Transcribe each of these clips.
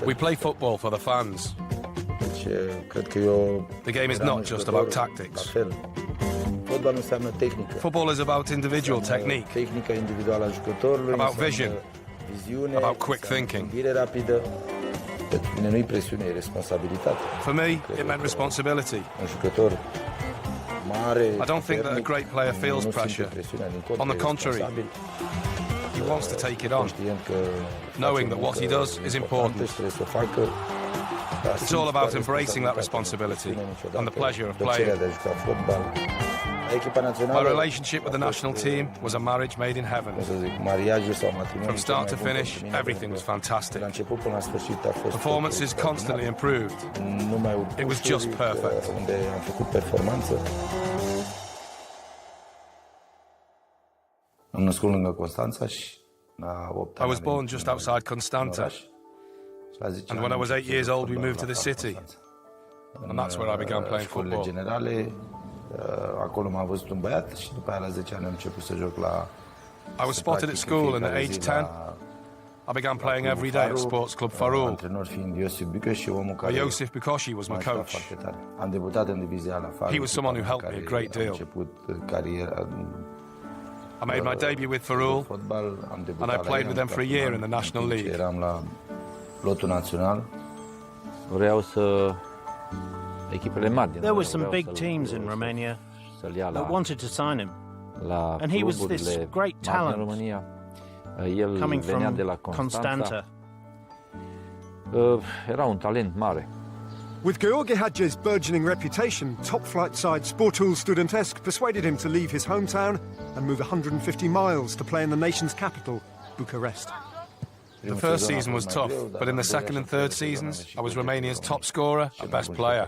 We play football for the fans. The game is not just about tactics. Football is about individual technique, about vision, about quick thinking. For me, it meant responsibility. I don't think that a great player feels pressure. On the contrary, he wants to take it on, knowing that what he does is important. It's all about embracing that responsibility and the pleasure of playing. My relationship with the national team was a marriage made in heaven. From start to finish, everything was fantastic. Performances constantly improved. It was just perfect. I was born just outside Constanța, and when I was 8 years old we moved to the city, and that's where I began playing football. I was spotted at school, and at age 10 I began playing every day at Sports Club Farul. Iosif Bukoshi was my coach. He was someone who helped me a great deal. I made my debut with Farul, and I played with them for a year in the National League. There were some big teams in Romania that wanted to sign him, and he was this great talent coming from Constanța. With Gheorghe Hagi's burgeoning reputation, top-flight side Sportul Studentesc persuaded him to leave his hometown and move 150 miles to play in the nation's capital, Bucharest. The first season was tough, but in the second and third seasons, I was Romania's top scorer and best player.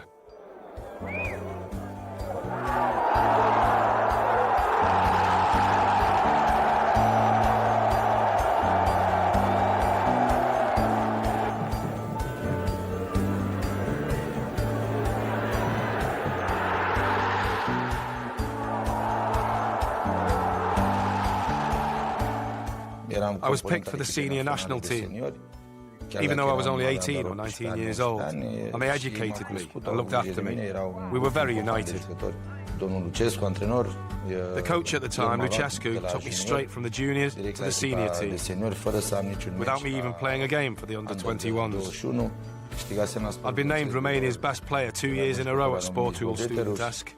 I was picked for the senior national team, even though I was only 18 or 19 years old, and they educated me and looked after me. We were very united. The coach at the time, Lucescu, took me straight from the juniors to the senior team, without me even playing a game for the under-21s. I'd been named Romania's best player 2 years in a row at Sportul Studentesc.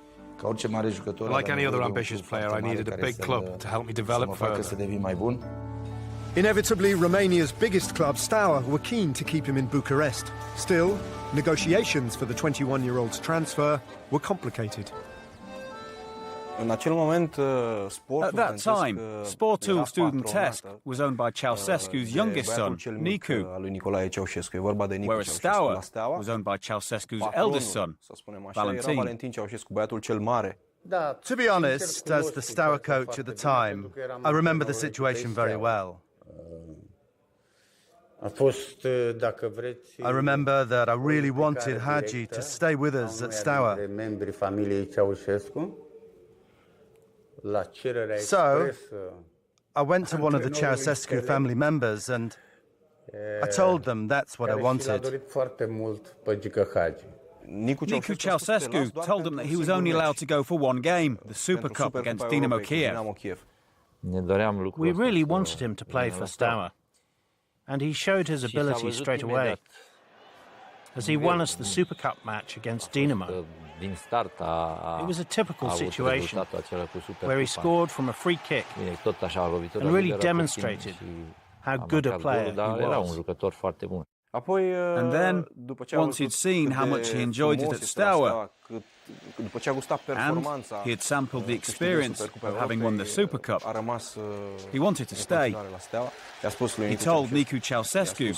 Like any other ambitious player, I needed a big club to help me develop further. Inevitably, Romania's biggest club, Steaua, were keen to keep him in Bucharest. Still, negotiations for the 21-year-old's transfer were complicated. At that time, Sportul Studentesc was owned by Ceausescu's youngest son, Nicu, whereas Steaua was owned by Ceausescu's eldest son, Valentin. To be honest, as the Steaua coach at the time, I remember the situation very well. I remember that I really wanted Hagi to stay with us at Steaua. So, I went to one of the Ceausescu family members and I told them that's what I wanted. Nicu Ceausescu told him that he was only allowed to go for one game, the Super Cup against Dinamo Kiev. We really wanted him to play for Steaua, and he showed his ability straight away, as he won us the Super Cup match against Dinamo. It was a typical situation where he scored from a free kick and really demonstrated how good a player he was. And then, once he'd seen how much he enjoyed it at Steaua, and he had sampled the experience of having won the Super Cup, he wanted to stay. He told Nicu Ceausescu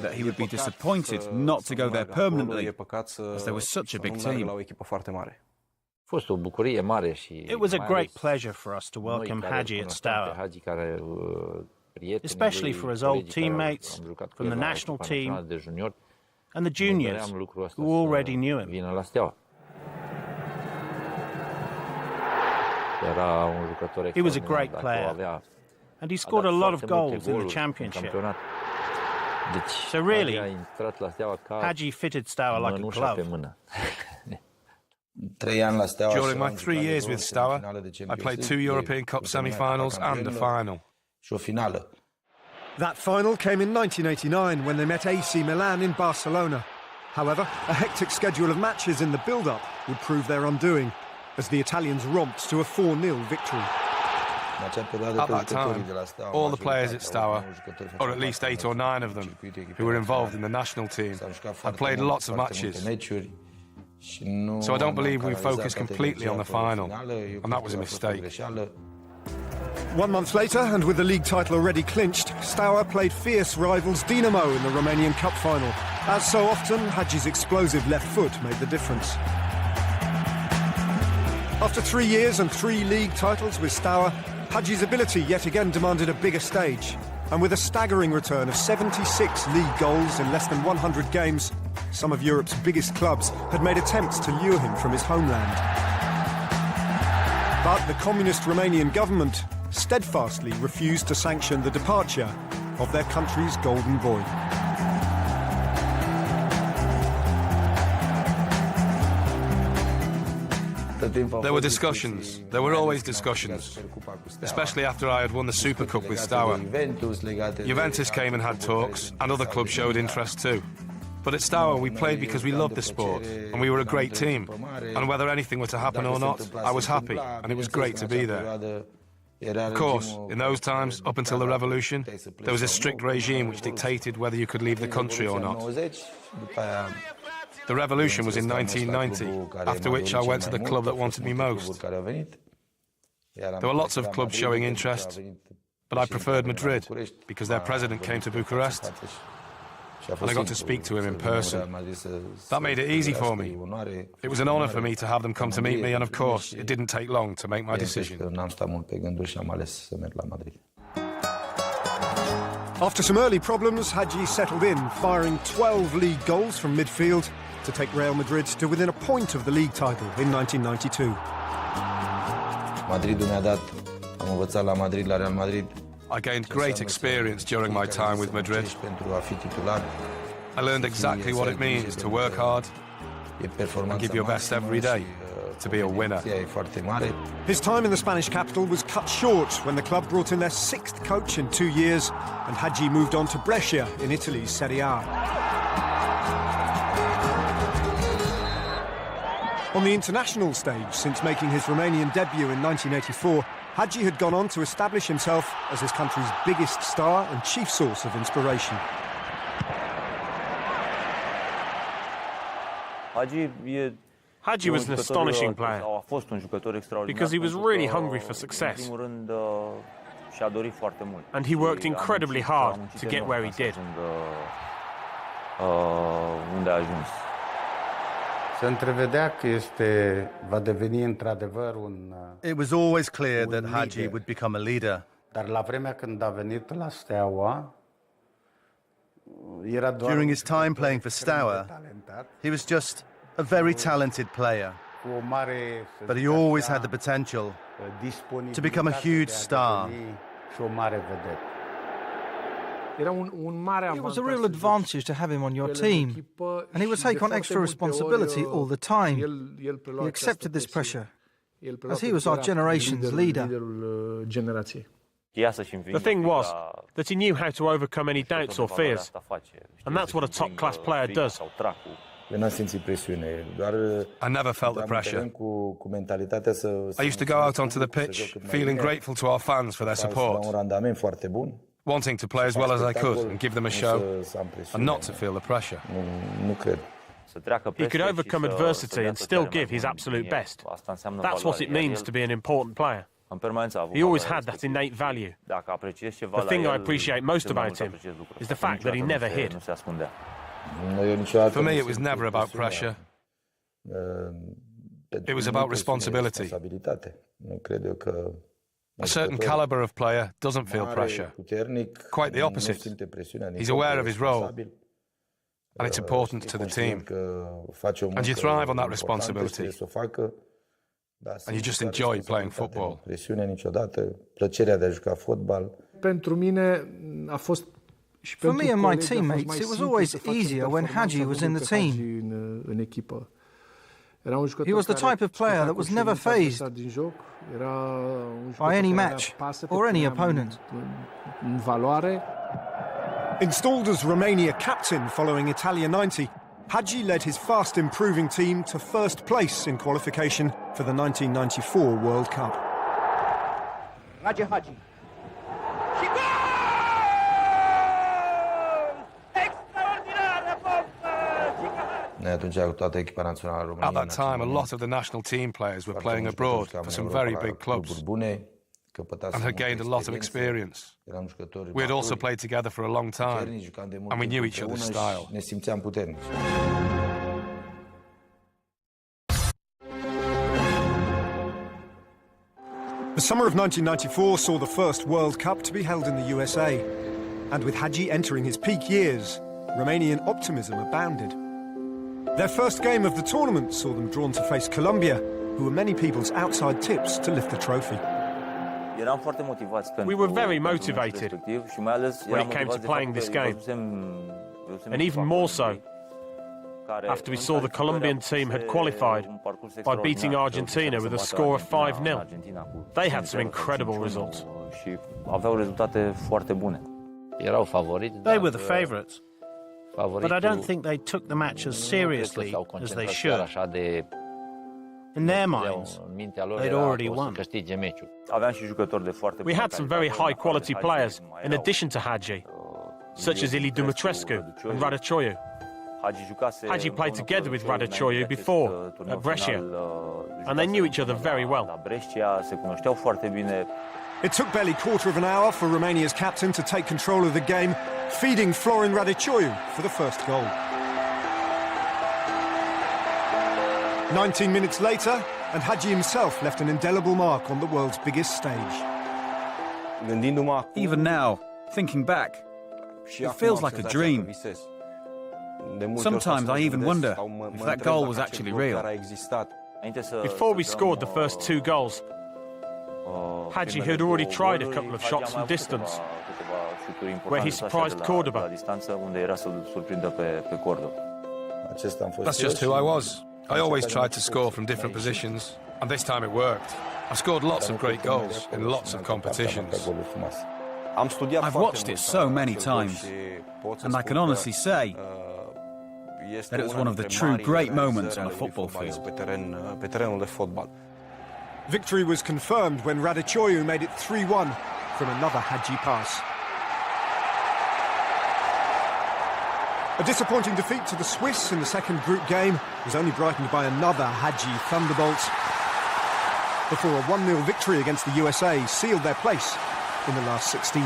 that he would be disappointed not to go there permanently, as there was such a big team. It was a great pleasure for us to welcome Hagi at Steaua, especially for his old teammates from the national team and the juniors who already knew him. He was a great player, And he scored a lot of goals in the championship. So really, Hagi fitted Steaua like a glove. During my 3 years with Steaua, I played 2 European Cup semi-finals and a final. That final came in 1989 when they met AC Milan in Barcelona. However, a hectic schedule of matches in the build-up would prove their undoing, as the Italians romped to a 4-0 victory. At that time, all the players at Steaua, or at least 8 or 9 of them, who were involved in the national team, had played lots of matches. So I don't believe we focused completely on the final, and that was a mistake. 1 month later, and with the league title already clinched, Steaua played fierce rivals Dinamo in the Romanian Cup final. As so often, Hagi's explosive left foot made the difference. After 3 years and 3 league titles with Steaua, Hagi's ability yet again demanded a bigger stage. And with a staggering return of 76 league goals in less than 100 games, some of Europe's biggest clubs had made attempts to lure him from his homeland. But the communist Romanian government steadfastly refused to sanction the departure of their country's golden boy. There were discussions. There were always discussions, especially after I had won the Super Cup with Steaua. Juventus came and had talks, and other clubs showed interest too. But at Steaua, we played because we loved the sport, and we were a great team. And whether anything were to happen or not, I was happy, and it was great to be there. Of course, in those times, up until the revolution, there was a strict regime which dictated whether you could leave the country or not. The revolution was in 1990, after which I went to the club that wanted me most. There were lots of clubs showing interest, but I preferred Madrid because their president came to Bucharest and I got to speak to him in person. That made it easy for me. It was an honour for me to have them come to meet me, and of course, it didn't take long to make my decision. After some early problems, Hagi settled in, firing 12 league goals from midfield to take Real Madrid to within a point of the league title in 1992. I gained great experience during my time with Madrid. I learned exactly what it means to work hard and give your best every day to be a winner. His time in the Spanish capital was cut short when the club brought in their 6th coach in 2 years, and Hagi moved on to Brescia in Italy's Serie A. On the international stage, since making his Romanian debut in 1984, Hagi had gone on to establish himself as his country's biggest star and chief source of inspiration. Hagi was an astonishing player because he was really hungry for success. And he worked incredibly hard to get where he did. It was always clear that Hagi would become a leader. During his time playing for Steaua, he was just a very talented player. But he always had the potential to become a huge star. It was a real advantage to have him on your team, and he would take on extra responsibility all the time. He accepted this pressure, as he was our generation's leader. The thing was that he knew how to overcome any doubts or fears, and that's what a top-class player does. I never felt the pressure. I used to go out onto the pitch feeling grateful to our fans for their support, wanting to play as well as I could and give them a show, and not to feel the pressure. He could overcome adversity and still give his absolute best. That's what it means to be an important player. He always had that innate value. The thing I appreciate most about him is the fact that he never hid. For me, it was never about pressure. It was about responsibility. A certain calibre of player doesn't feel pressure. Quite the opposite. He's aware of his role and its importance to the team. And you thrive on that responsibility. And you just enjoy playing football. For me and my teammates, it was always easier when Hagi was in the team. He was the type of player that was never fazed by any match or any opponent. Installed as Romania captain following Italia 90, Hagi led his fast-improving team to first place in qualification for the 1994 World Cup. Hagi. At that time, a lot of the national team players were playing abroad for some very big clubs and had gained a lot of experience. We had also played together for a long time, and we knew each other's style. The summer of 1994 saw the first World Cup to be held in the USA, and with Hagi entering his peak years, Romanian optimism abounded. Their first game of the tournament saw them drawn to face Colombia, who were many people's outside tips to lift the trophy. We were very motivated when it came to playing this game, and even more so after we saw the Colombian team had qualified by beating Argentina with a score of 5-0. They had some incredible results. They were the favourites, but I don't think they took the match as seriously as they should. In their minds, they'd already won. We had some very high-quality players in addition to Hagi, such as Ilie Dumitrescu and Radicioiu. Hagi played together with Radicioiu before at Brescia, and they knew each other very well. It took barely quarter of an hour for Romania's captain to take control of the game, feeding Florin Radicioiu for the first goal. 19 minutes later, and Hagi himself left an indelible mark on the world's biggest stage. Even now, thinking back, it feels like a dream. Sometimes I even wonder if that goal was actually real. Before we scored the first two goals, Hagi had already tried a couple of shots from distance, where he surprised Cordoba. That's just who I was. I always tried to score from different positions, and this time it worked. I scored lots of great goals in lots of competitions. I've watched it so many times, and I can honestly say that it was one of the true great moments on a football field. Victory was confirmed when Radicioiu made it 3-1 from another Hagi pass. A disappointing defeat to the Swiss in the second group game was only brightened by another Hagi thunderbolt before a 1-0 victory against the USA sealed their place in the last 16.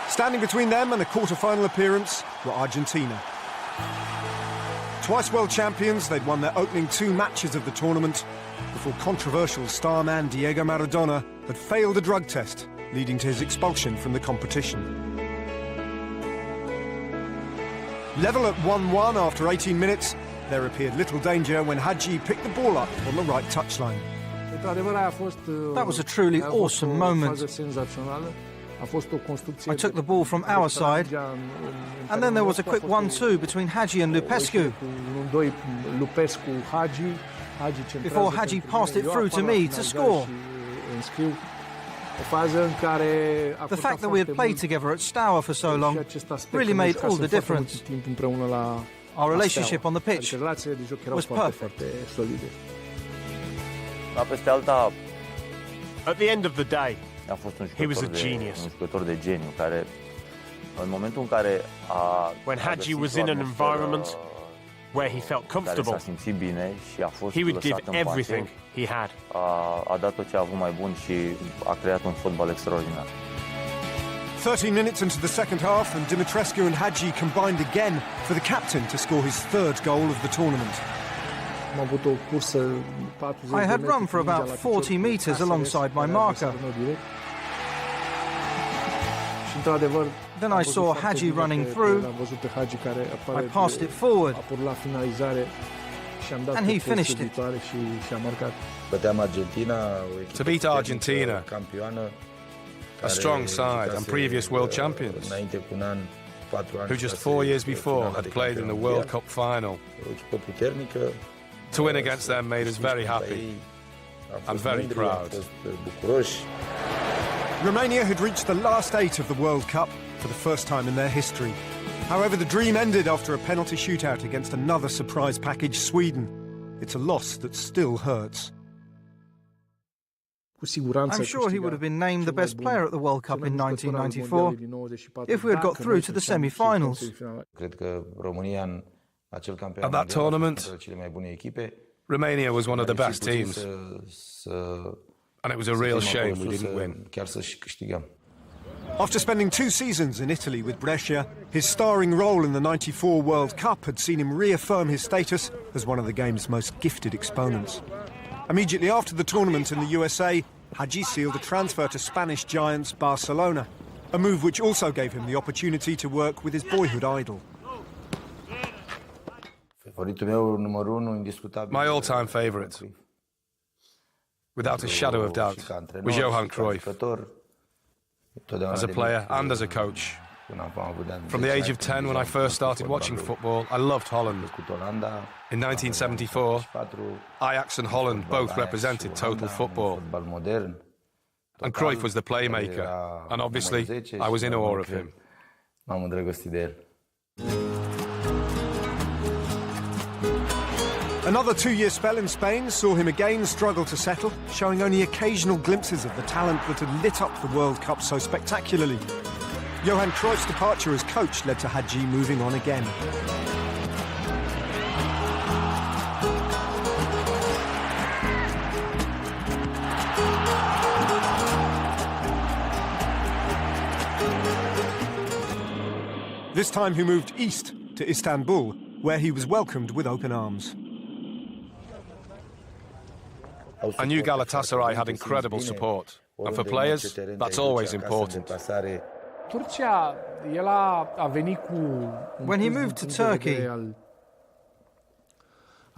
Standing between them and a quarter-final appearance were Argentina. Twice world champions, they'd won their opening 2 matches of the tournament before controversial star man Diego Maradona had failed a drug test, leading to his expulsion from the competition. Level at 1-1 after 18 minutes, there appeared little danger when Hagi picked the ball up on the right touchline. That was a truly awesome moment. I took the ball from our side, and then there was a quick 1-2 between Hagi and Lupescu, before Hagi passed it through to me to score. The fact that we had played together at Steaua for so long really made all the difference. Our relationship on the pitch was perfect. At the end of the day, he was a genius. When Hagi was in an environment where he felt comfortable, he would give everything he had. 13 minutes into the second half, and Dumitrescu and Hagi combined again for the captain to score his third goal of the tournament. I had run for about 40 metres alongside my marker. Then I saw Hagi running through. I passed it forward, and he finished it. To beat Argentina, a strong side and previous world champions, who just 4 years before had played in the World Cup final. To win against them made us very happy and very proud. Romania had reached the last 8 of the World Cup for the first time in their history. However, the dream ended after a penalty shootout against another surprise package, Sweden. It's a loss that still hurts. I'm sure he would have been named the best player at the World Cup in 1994 if we had got through to the semi-finals. At that tournament, Romania was one of the best teams, and it was a real shame we didn't win. After spending 2 seasons in Italy with Brescia, his starring role in the '94 World Cup had seen him reaffirm his status as one of the game's most gifted exponents. Immediately after the tournament in the USA, Hagi sealed a transfer to Spanish giants Barcelona, a move which also gave him the opportunity to work with his boyhood idol. My all-time favourite, without a shadow of doubt, was Johan Cruyff. As a player and as a coach. From the age of 10, when I first started watching football, I loved Holland. In 1974, Ajax and Holland both represented total football. And Cruyff was the playmaker, and obviously, I was in awe of him. Another 2-year spell in Spain saw him again struggle to settle, showing only occasional glimpses of the talent that had lit up the World Cup so spectacularly. Johan Cruyff's departure as coach led to Hagi moving on again. This time he moved east to Istanbul, where he was welcomed with open arms. I knew Galatasaray had incredible support, and for players, that's always important. When he moved to Turkey,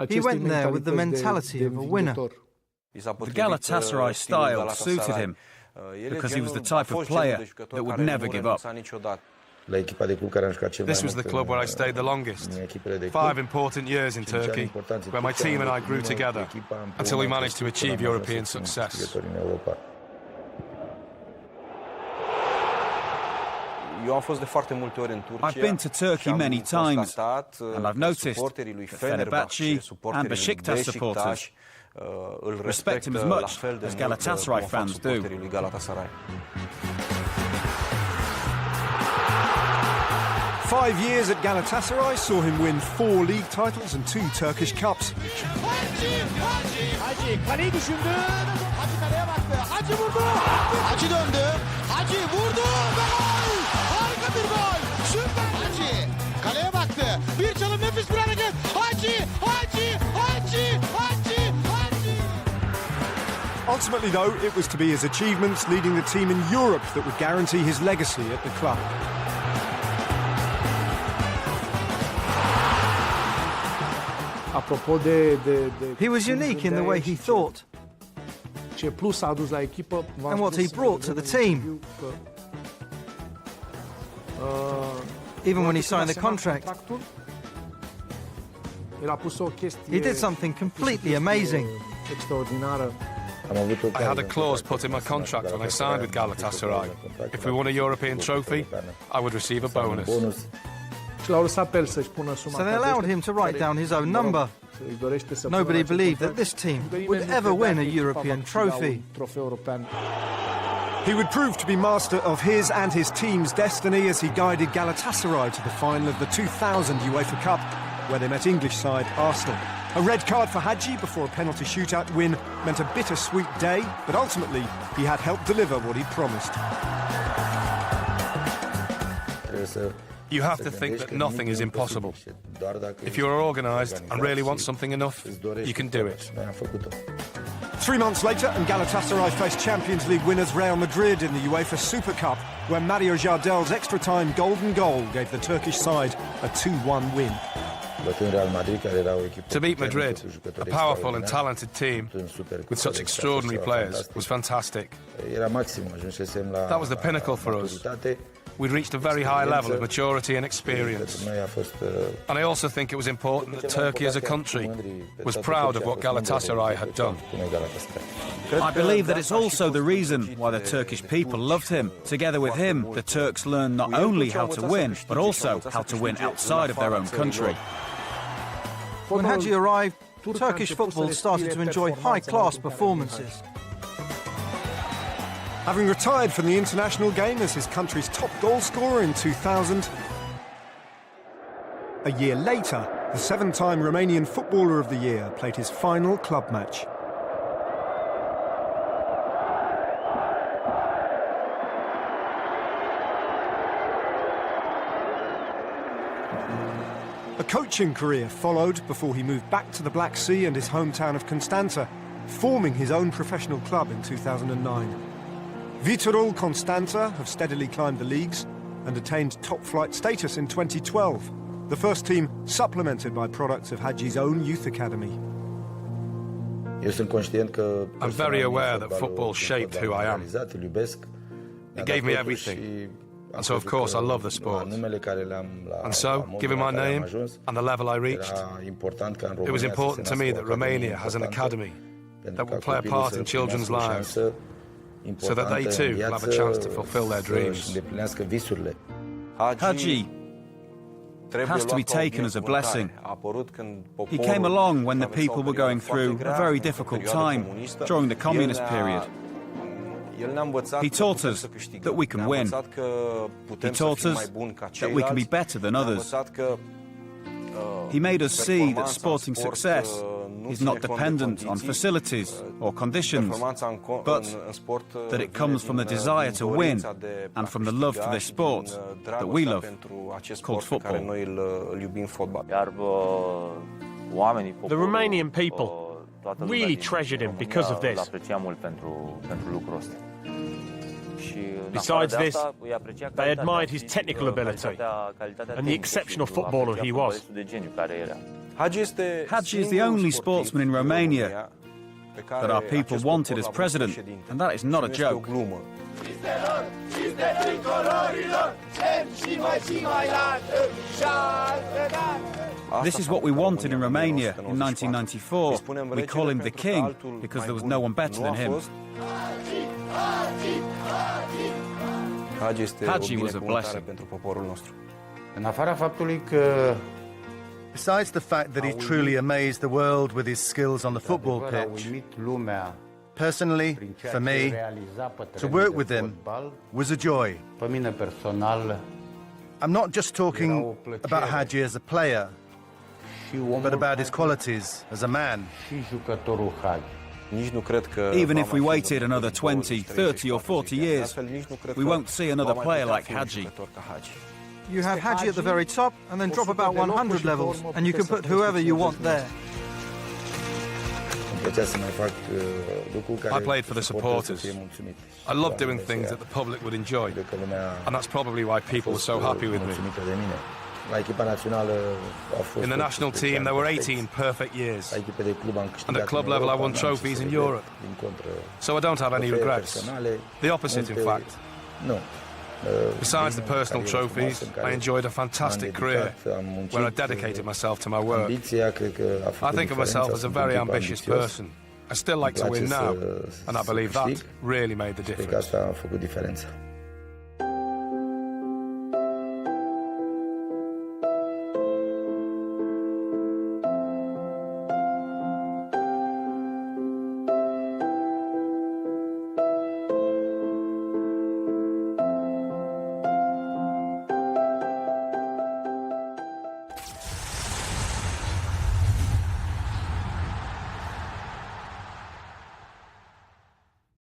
he went there with the mentality of a winner. The Galatasaray style suited him because he was the type of player that would never give up. This was the club where I stayed the longest. 5 important years in Turkey, where my team and I grew together until we managed to achieve European success. I've been to Turkey many times, and I've noticed that Fenerbahce and Besiktas supporters respect him as much as Galatasaray fans do. 5 years at Galatasaray saw him win 4 league titles and 2 Turkish Cups. Hagi kaleyi düşündü. Hagi kaleye baktı. Hagi vurdu. Hagi döndü. Hagi vurdu. Gol! Harika bir gol. Süper. Hagi kaleye baktı. Bir çalım, nefis bir hareket. Hagi, Hagi, Hagi, Hagi, Hagi. Ultimately, though, it was to be his achievements leading the team in Europe that would guarantee his legacy at the club. He was unique in the way he thought and what he brought to the team. Even when he signed the contract, he did something completely amazing. I had a clause put in my contract when I signed with Galatasaray. If we won a European trophy, I would receive a bonus. So they allowed him to write down his own number. Nobody believed that this team would ever win a European trophy. He would prove to be master of his and his team's destiny as he guided Galatasaray to the final of the 2000 UEFA Cup, where they met English side Arsenal. A red card for Hagi before a penalty shootout win meant a bittersweet day, but ultimately he had helped deliver what he promised. You have to think that nothing is impossible. If you are organised and really want something enough, you can do it. 3 months later, and Galatasaray faced Champions League winners Real Madrid in the UEFA Super Cup, where Mario Jardel's extra-time golden goal gave the Turkish side a 2-1 win. To beat Madrid, a powerful and talented team with such extraordinary players, was fantastic. That was the pinnacle for us. We'd reached a very high level of maturity and experience. And I also think it was important that Turkey as a country was proud of what Galatasaray had done. I believe that it's also the reason why the Turkish people loved him. Together with him, the Turks learned not only how to win, but also how to win outside of their own country. When Hagi arrived, Turkish football started to enjoy high-class performances. Having retired from the international game as his country's top goal scorer in 2000, a year later, the 7-time Romanian Footballer of the Year played his final club match. A coaching career followed before he moved back to the Black Sea and his hometown of Constanța, forming his own professional club in 2009. Viitorul Constanța have steadily climbed the leagues and attained top-flight status in 2012, the first team supplemented by products of Hagi's own youth academy. I'm very aware that football shaped who I am. It gave me everything, and so of course I love the sport. And so, given my name and the level I reached, it was important to me that Romania has an academy that will play a part in children's lives, so that they too will have a chance to fulfill their dreams. Hagi has to be taken as a blessing. He came along when the people were going through a very difficult time during the communist period. He taught us that we can win. He taught us that we can be better than others. He made us see that sporting success is not dependent on facilities or conditions, but that it comes from the desire to win and from the love for this sport that we love, called football. The Romanian people really treasured him because of this. Besides this, they admired his technical ability and the exceptional footballer he was. Hagi is the only sportsman in Romania that our people wanted as president, and that is not a joke. This is what we wanted in Romania in 1994. We call him the king because there was no one better than him. Hagi was a blessing. Besides the fact that he truly amazed the world with his skills on the football pitch, personally, for me, to work with him was a joy. I'm not just talking about Hagi as a player, but about his qualities as a man. Even if we waited another 20, 30 or 40 years, we won't see another player like Hagi. You have Hagi at the very top and then drop about 100 levels, and you can put whoever you want there. I played for the supporters. I loved doing things that the public would enjoy, and that's probably why people were so happy with me. In the national team, there were 18 perfect years, and at club level I won trophies in Europe. So I don't have any regrets. The opposite, in fact. Besides the personal trophies, I enjoyed a fantastic career where I dedicated myself to my work. I think of myself as a very ambitious person. I still like to win now, and I believe that really made the difference.